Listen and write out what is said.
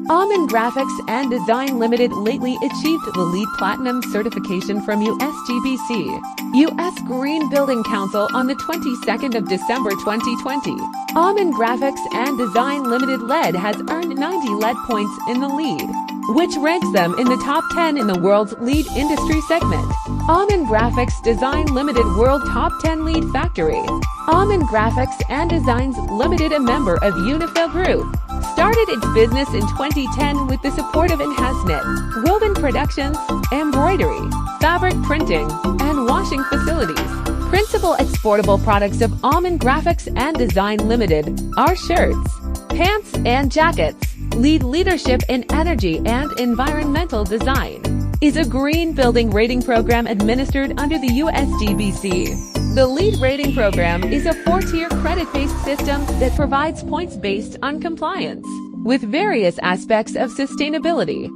Aman Graphics and Design Limited lately achieved the LEED Platinum certification from USGBC, U.S. Green Building Council on the 22nd of December 2020. Aman Graphics and Design Limited LED has earned 90 LED points in the LEED, which ranks them in the top 10 in the world's LEED industry segment. Aman Graphics Design Limited World Top 10 LEED Factory. Aman Graphics and Designs Limited, a member of Unifil Group, started its business in 2010 with the support of enhanced knit, woven productions, embroidery, fabric printing, and washing facilities. Principal exportable products of Aman Graphics and Design Limited are shirts, pants, and jackets. LEED Leadership in Energy and Environmental Design is a green building rating program administered under the USGBC. The LEED rating program is a 4-tier credit-based system that provides points based on compliance with various aspects of sustainability.